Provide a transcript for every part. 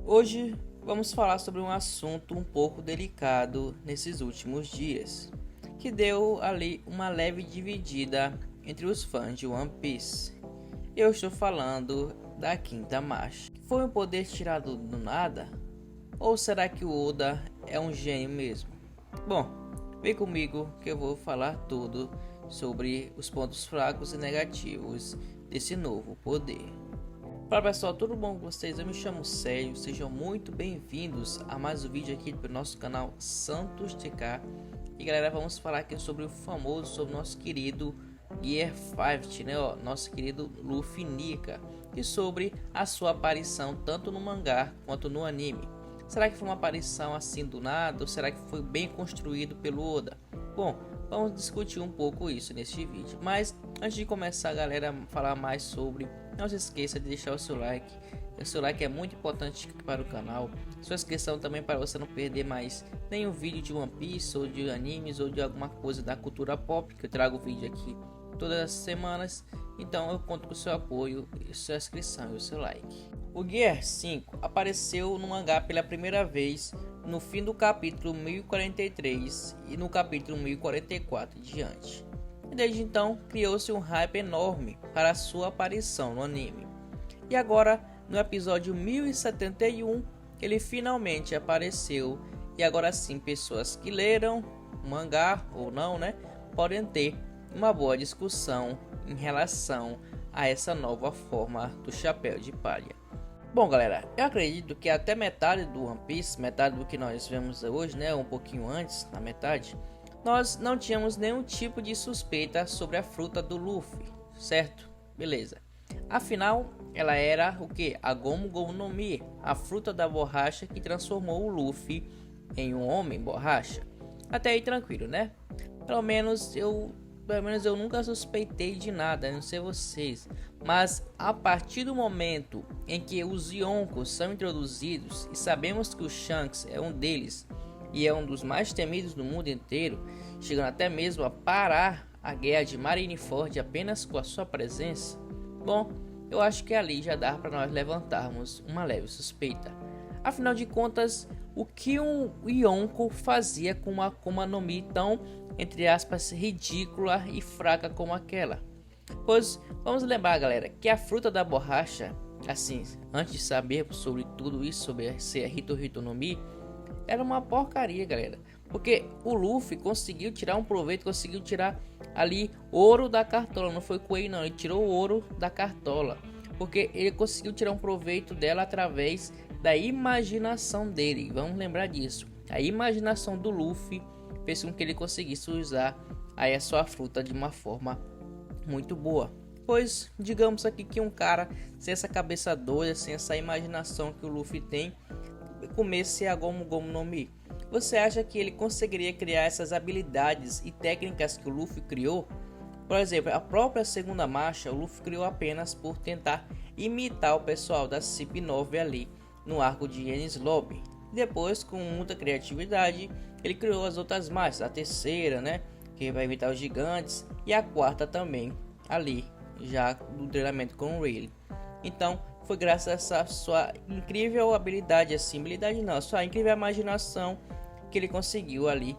Hoje vamos falar sobre um assunto um pouco delicado nesses últimos dias, que deu ali uma leve dividida entre os fãs de One Piece. Eu estou falando da Quinta Marcha. Foi um poder tirado do nada? Ou será que o Oda é um gênio mesmo? Bom, vem comigo que eu vou falar tudo sobre os pontos fracos e negativos desse novo poder. Fala pessoal, tudo bom com vocês? Eu me chamo Célio, sejam muito bem-vindos a mais um vídeo aqui do nosso canal Santos TK. E galera, vamos falar aqui sobre sobre o nosso querido Gear 5, né? Nosso querido Luffy Nika. E sobre a sua aparição tanto no mangá quanto no anime. Será que foi uma aparição assim do nada ou será que foi bem construído pelo Oda? Bom, vamos discutir um pouco isso neste vídeo. Mas antes de começar, galera, falar mais sobre, não se esqueça de deixar o seu like. O seu like é muito importante para o canal. Sua inscrição também para você não perder mais nenhum vídeo de One Piece ou de animes ou de alguma coisa da cultura pop, que eu trago vídeo aqui todas as semanas. Então eu conto com o seu apoio, sua inscrição e o seu like. O Gear 5 apareceu no mangá pela primeira vez no fim do capítulo 1043 e no capítulo 1044 e diante. E desde então criou-se um hype enorme para a sua aparição no anime. E agora no episódio 1071 ele finalmente apareceu e agora sim pessoas que leram o mangá ou não, né, podem ter uma boa discussão em relação a essa nova forma do chapéu de palha. Bom galera, eu acredito que até metade do One Piece, metade do que nós vemos hoje, né, um pouquinho antes, na metade, nós não tínhamos nenhum tipo de suspeita sobre a fruta do Luffy, certo? Beleza. Afinal, ela era o que? A Gomu Gomu no Mi, a fruta da borracha que transformou o Luffy em um homem borracha. Até aí tranquilo, né? Pelo menos eu nunca suspeitei de nada, não sei vocês. Mas a partir do momento em que os Yonkos são introduzidos e sabemos que o Shanks é um deles e é um dos mais temidos do mundo inteiro, chegando até mesmo a parar a guerra de Marineford apenas com a sua presença, bom, eu acho que ali já dá para nós levantarmos uma leve suspeita. Afinal de contas, o que um Yonko fazia com uma Akuma no Mi tão, entre aspas, ridícula e fraca como aquela? Pois vamos lembrar, galera, que a fruta da borracha, assim, antes de saber sobre tudo isso, sobre ser a Hito no Mi, era uma porcaria, galera. Porque o Luffy conseguiu tirar um proveito, conseguiu tirar ali ouro da cartola. Não foi Koei não, ele tirou o ouro da cartola. Porque ele conseguiu tirar um proveito dela através da imaginação dele. Vamos lembrar disso. A imaginação do Luffy fez com que ele conseguisse usar aí a sua fruta de uma forma muito boa. Pois digamos aqui que um cara sem essa cabeça doida, sem essa imaginação que o Luffy tem, comece a Gomu Gomu no Mi. Você acha que ele conseguiria criar essas habilidades e técnicas que o Luffy criou? Por exemplo, a própria segunda marcha, o Luffy criou apenas por tentar imitar o pessoal da CP9 ali no arco de Enies Lobby. Depois, com muita criatividade, ele criou as outras marchas, a terceira, né, que vai imitar os gigantes, e a quarta também, ali, já do treinamento com o Rayleigh. Então, foi graças a essa sua incrível habilidade, assim, habilidade não, sua incrível imaginação, que ele conseguiu ali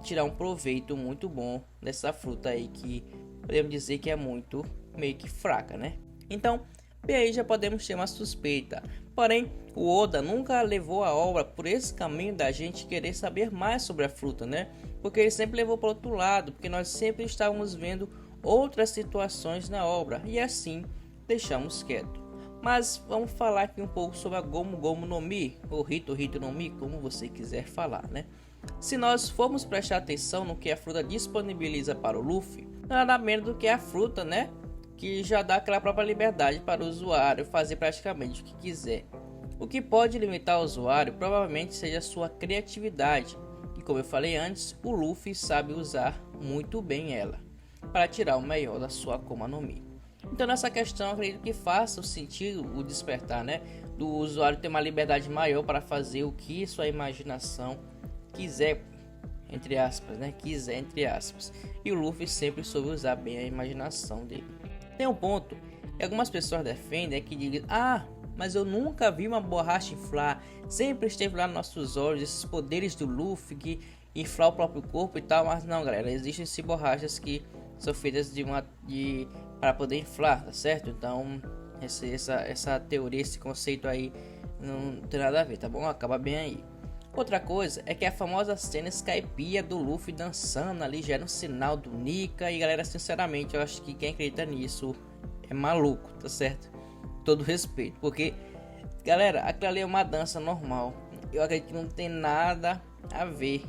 tirar um proveito muito bom dessa fruta aí que podemos dizer que é muito meio que fraca, né? Então, bem aí já podemos ter uma suspeita. Porém, o Oda nunca levou a obra por esse caminho da gente querer saber mais sobre a fruta, né? Porque ele sempre levou para o outro lado, porque nós sempre estávamos vendo outras situações na obra e assim deixamos quieto. Mas vamos falar aqui um pouco sobre a Gomu Gomu no Mi, ou Hito no Mi, como você quiser falar, né? Se nós formos prestar atenção no que a fruta disponibiliza para o Luffy, nada menos do que a fruta, né? Que já dá aquela própria liberdade para o usuário fazer praticamente o que quiser. O que pode limitar o usuário provavelmente seja a sua criatividade. E como eu falei antes, o Luffy sabe usar muito bem ela para tirar o melhor da sua Akuma no Mi. Então nessa questão eu acredito que faça o sentido o despertar, né, do usuário ter uma liberdade maior para fazer o que sua imaginação quiser, entre aspas, né, quiser entre aspas. E o Luffy sempre soube usar bem a imaginação dele. Tem um ponto que algumas pessoas defendem que digam, mas eu nunca vi uma borracha inflar. Sempre esteve lá nos nossos olhos esses poderes do Luffy que inflar o próprio corpo e tal, mas não, galera, existem sim borrachas que são feitas para poder inflar, tá certo? Então essa teoria, esse conceito aí não tem nada a ver, tá bom? Acaba bem aí. Outra coisa é que a famosa cena Skypiea do Luffy dançando ali já era um sinal do Nika. E galera, sinceramente, eu acho que quem acredita nisso é maluco, tá certo? Todo respeito, porque galera, aquilo ali é uma dança normal. Eu acredito que não tem nada a ver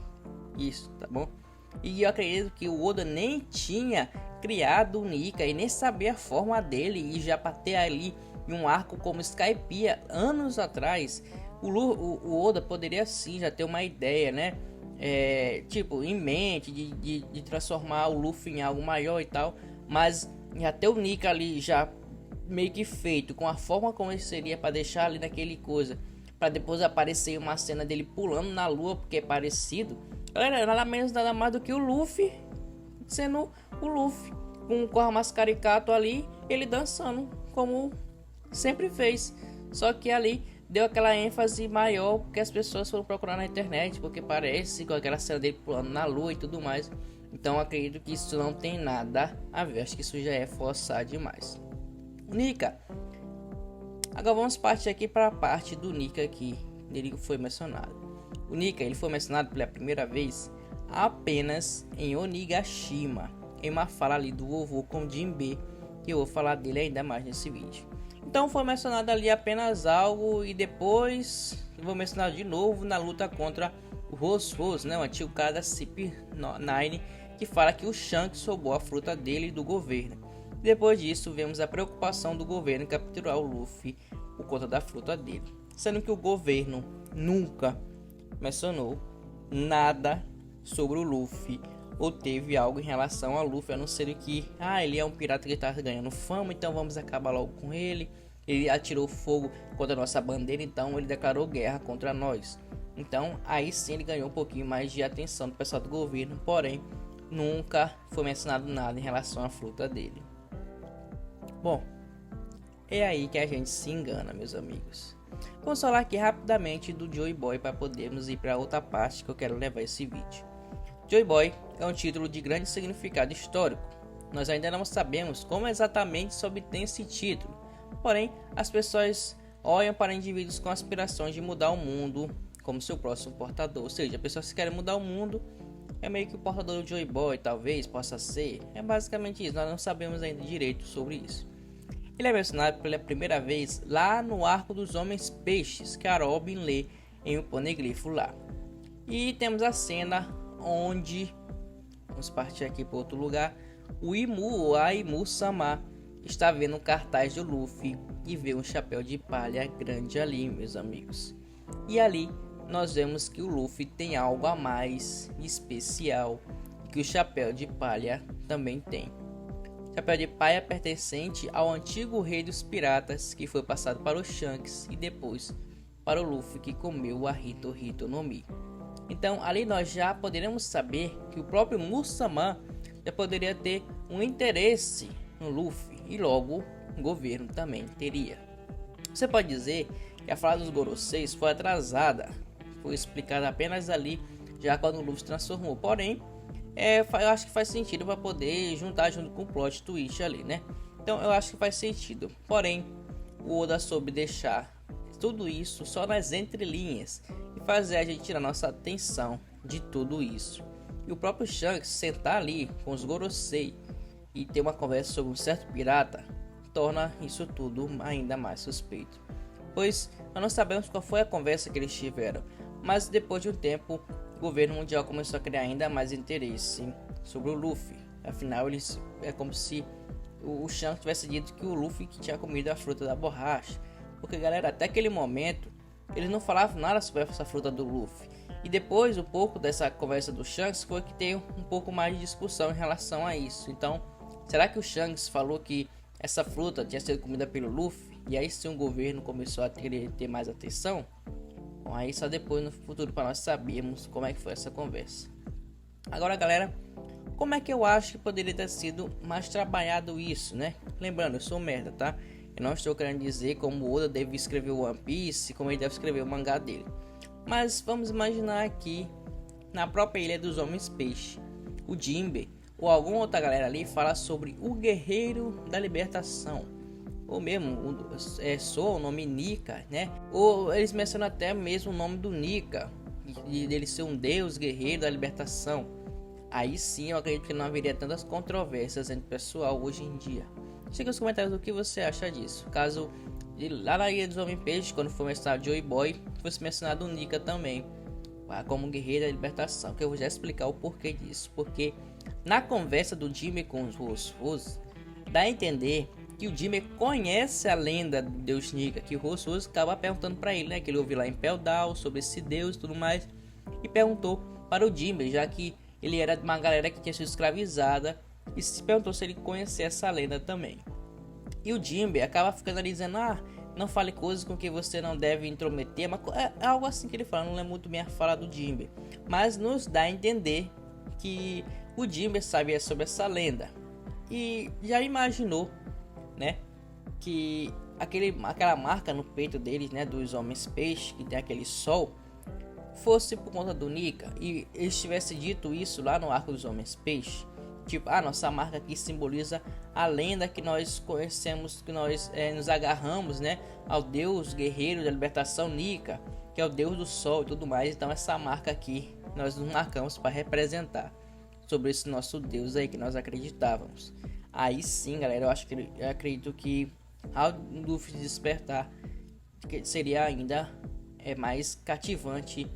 isso, tá bom? E eu acredito que o Oda nem tinha criado o Nika e nem sabia a forma dele, e já para ter ali em um arco como Skypiea anos atrás, o Oda poderia sim já ter uma ideia, né? Tipo, em mente de transformar o Luffy em algo maior e tal, mas já ter o Nika ali já meio que feito com a forma como ele seria, para deixar ali naquele coisa, para depois aparecer uma cena dele pulando na lua, porque é parecido. Galera, nada menos nada mais do que o Luffy sendo o Luffy, com o corpo mais caricato ali, ele dançando como sempre fez, só que ali deu aquela ênfase maior porque as pessoas foram procurar na internet, porque parece com aquela cena dele pulando na lua e tudo mais. Então acredito que isso não tem nada a ver, acho que isso já é forçar demais. O Nika, agora vamos partir aqui para a parte do Nika aqui, ele foi mencionado. O Nika, ele foi mencionado pela primeira vez apenas em Onigashima, em uma fala ali do vovô com Jinbe, que eu vou falar dele ainda mais nesse vídeo. Então foi mencionado ali apenas algo, e depois eu vou mencionar de novo na luta contra o Rose, né, o antigo cara da CP9, que fala que o Shanks roubou a fruta dele e do governo. Depois disso vemos a preocupação do governo em capturar o Luffy por conta da fruta dele, sendo que o governo nunca mencionou nada sobre o Luffy ou teve algo em relação a Luffy, a não ser que ele é um pirata que está ganhando fama, então vamos acabar logo com ele. Ele atirou fogo contra a nossa bandeira, então ele declarou guerra contra nós. Então aí sim ele ganhou um pouquinho mais de atenção do pessoal do governo, porém nunca foi mencionado nada em relação à fruta dele. Bom, é aí que a gente se engana, meus amigos. Vamos falar aqui rapidamente do Joy Boy para podermos ir para outra parte que eu quero levar esse vídeo. Joy Boy é um título de grande significado histórico. Nós ainda não sabemos como exatamente se obtém esse título, porém as pessoas olham para indivíduos com aspirações de mudar o mundo como seu próximo portador. Ou seja, pessoas que querem mudar o mundo é meio que o portador do Joy Boy, talvez possa ser. É basicamente isso, nós não sabemos ainda direito sobre isso. Ele é mencionado pela primeira vez lá no arco dos Homens Peixes, que a Robin lê em um poneglypho lá. E temos a cena onde, vamos partir aqui para outro lugar, o Aimu-sama está vendo um cartaz do Luffy e vê um chapéu de palha grande ali, meus amigos. E ali nós vemos que o Luffy tem algo a mais especial que o chapéu de palha também tem. Chapéu de palha pertencente ao antigo rei dos piratas, que foi passado para o Shanks e depois para o Luffy, que comeu a Hito no Mi. Então ali nós já poderemos saber que o próprio Musama já poderia ter um interesse no Luffy, e logo o governo também teria. Você pode dizer que a fala dos Goroseis foi atrasada, foi explicada apenas ali já quando o Luffy se transformou, porém eu acho que faz sentido para poder juntar junto com o plot twist ali, né? Então eu acho que faz sentido. Porém, o Oda soube deixar tudo isso só nas entrelinhas e fazer a gente tirar nossa atenção de tudo isso. E o próprio Shanks sentar ali com os Gorosei e ter uma conversa sobre um certo pirata torna isso tudo ainda mais suspeito. Pois nós não sabemos qual foi a conversa que eles tiveram, mas depois de um tempo o governo mundial começou a criar ainda mais interesse sobre o Luffy. Afinal, é como se o Shanks tivesse dito que o Luffy que tinha comido a fruta da borracha. Porque, galera, até aquele momento eles não falavam nada sobre essa fruta do Luffy. E depois, um pouco dessa conversa do Shanks foi que tem um pouco mais de discussão em relação a isso. Então, será que o Shanks falou que essa fruta tinha sido comida pelo Luffy? E aí sim o governo começou a querer ter mais atenção? Bom, aí só depois no futuro para nós sabermos como é que foi essa conversa. Agora, galera, como é que eu acho que poderia ter sido mais trabalhado isso, né? Lembrando, eu sou merda, tá? Eu não estou querendo dizer como o Oda deve escrever o One Piece, como ele deve escrever o mangá dele. Mas vamos imaginar aqui, na própria Ilha dos Homens Peixe, o Jinbe ou alguma outra galera ali fala sobre o Guerreiro da Libertação, ou mesmo o nome Nika, né? Ou eles mencionam até mesmo o nome do Nika, de dele ser um deus guerreiro da libertação. Aí sim eu acredito que não haveria tantas controvérsias entre o pessoal hoje em dia. Deixa aqui nos comentários o que você acha disso. Caso lá na Ilha dos Homens Peixe, quando foi mencionado Joy Boy, fosse mencionado o Nika também como guerreiro da libertação, que eu vou já explicar o porquê disso. Porque na conversa do Jinbe com os Rossos, dá a entender que o Jinbe conhece a lenda do deus Nika, que o Rossos acaba perguntando para ele, né, que ele ouviu lá em Peldal sobre esse deus e tudo mais, e perguntou para o Jinbe, já que ele era de uma galera que tinha sido escravizada, e se perguntou se ele conhecia essa lenda também. E o Jinbe acaba ficando ali dizendo, não fale coisas com que você não deve intrometer, mas é algo assim que ele fala, não é muito bem a fala do Jinbe, mas nos dá a entender que o Jinbe sabia sobre essa lenda, e já imaginou, né, que aquela marca no peito deles, né, dos homens peixe, que tem aquele sol, fosse por conta do Nika, e eles tivessem dito isso lá no arco dos homens peixe, tipo, nossa marca aqui simboliza a lenda que nós conhecemos, que nós nos agarramos, né, ao deus guerreiro da libertação Nika, que é o deus do sol e tudo mais. Então essa marca aqui nós nos marcamos para representar sobre esse nosso deus aí que nós acreditávamos. Aí sim, galera, eu acredito que ao Luffy despertar, que seria ainda mais cativante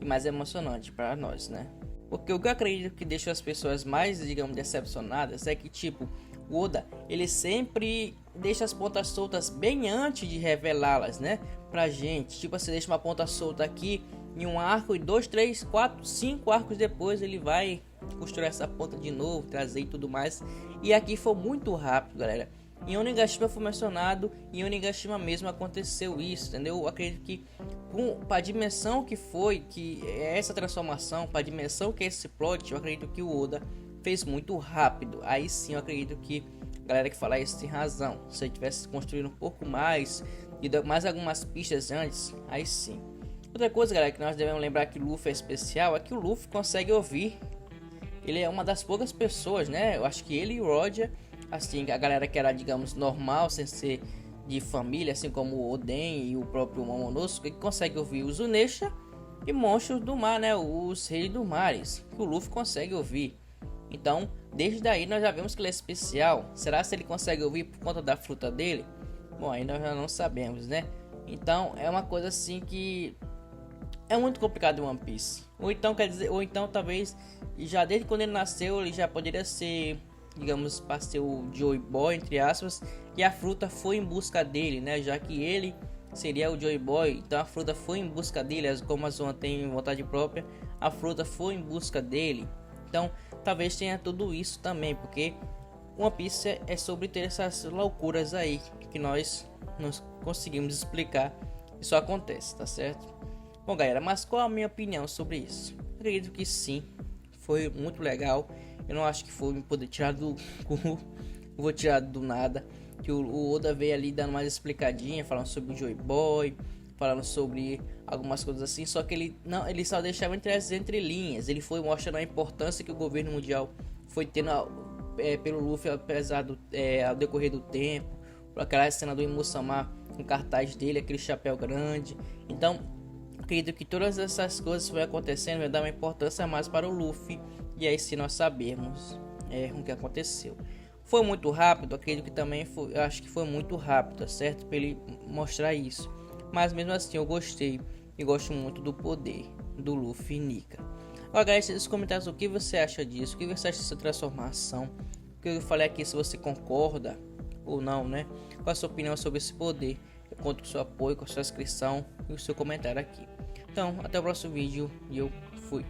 e mais emocionante para nós, né? Porque o que eu acredito que deixa as pessoas mais, digamos, decepcionadas é que, tipo, o Oda, ele sempre deixa as pontas soltas bem antes de revelá-las, né, pra gente. Tipo, você deixa uma ponta solta aqui em um arco e 2, 3, 4, 5 arcos depois ele vai costurar essa ponta de novo, trazer e tudo mais. E aqui foi muito rápido, galera. Em Onigashima foi mencionado, e em Onigashima mesmo aconteceu isso, entendeu? Eu acredito que para a dimensão que foi, que é essa transformação, para a dimensão que é esse plot, eu acredito que o Oda fez muito rápido. Aí sim eu acredito que a galera que fala isso tem razão. Se ele tivesse construído um pouco mais e dado mais algumas pistas antes, aí sim. Outra coisa, galera, que nós devemos lembrar que o Luffy é especial, é que o Luffy consegue ouvir. Ele é uma das poucas pessoas, né? Eu acho que ele e o Roger, assim, a galera que era, digamos, normal, sem ser de família, assim como o Oden e o próprio Momonosuke, que consegue ouvir os Zunisha e monstros do mar, né? Os reis do mares, que o Luffy consegue ouvir. Então, desde daí nós já vemos que ele é especial. Será se ele consegue ouvir por conta da fruta dele? Bom, aí nós já não sabemos, né? Então, é uma coisa assim que é muito complicado em One Piece. Ou então, quer dizer, ou então talvez já desde quando ele nasceu, ele já poderia ser, digamos, para ser o Joy Boy, entre aspas, e a fruta foi em busca dele, né? Já que ele seria o Joy Boy, então a fruta foi em busca dele, como a Zoan tem vontade própria, a fruta foi em busca dele. Então, talvez tenha tudo isso também, porque One Piece é sobre ter essas loucuras aí que nós não conseguimos explicar. Isso acontece, tá certo? Bom, galera, mas qual a minha opinião sobre isso? Eu acredito que sim, foi muito legal. Eu não acho que foi me poder tirar do cu, vou tirar do nada. Que o Oda veio ali dando mais explicadinha, falando sobre o Joy Boy, falando sobre algumas coisas assim. Só que ele só deixava entre as entrelinhas. Ele foi mostrando a importância que o governo mundial foi tendo pelo Luffy, apesar do ao decorrer do tempo. Por aquela cena do Imusama com o cartaz dele, aquele chapéu grande. Então, acredito que todas essas coisas que vão acontecendo vai dar uma importância a mais para o Luffy. E aí sim nós sabemos o que aconteceu. Foi muito rápido, acredito que também foi, eu acho que foi muito rápido, tá certo? Para ele mostrar isso. Mas mesmo assim eu gostei e gosto muito do poder do Luffy e Nika. Agora, galera, nos comentários o que você acha disso, o que você acha dessa transformação, o que eu falei aqui, se você concorda ou não, né? Qual a sua opinião sobre esse poder? Eu conto com o seu apoio, com a sua inscrição e o seu comentário aqui. Então, até o próximo vídeo e eu fui.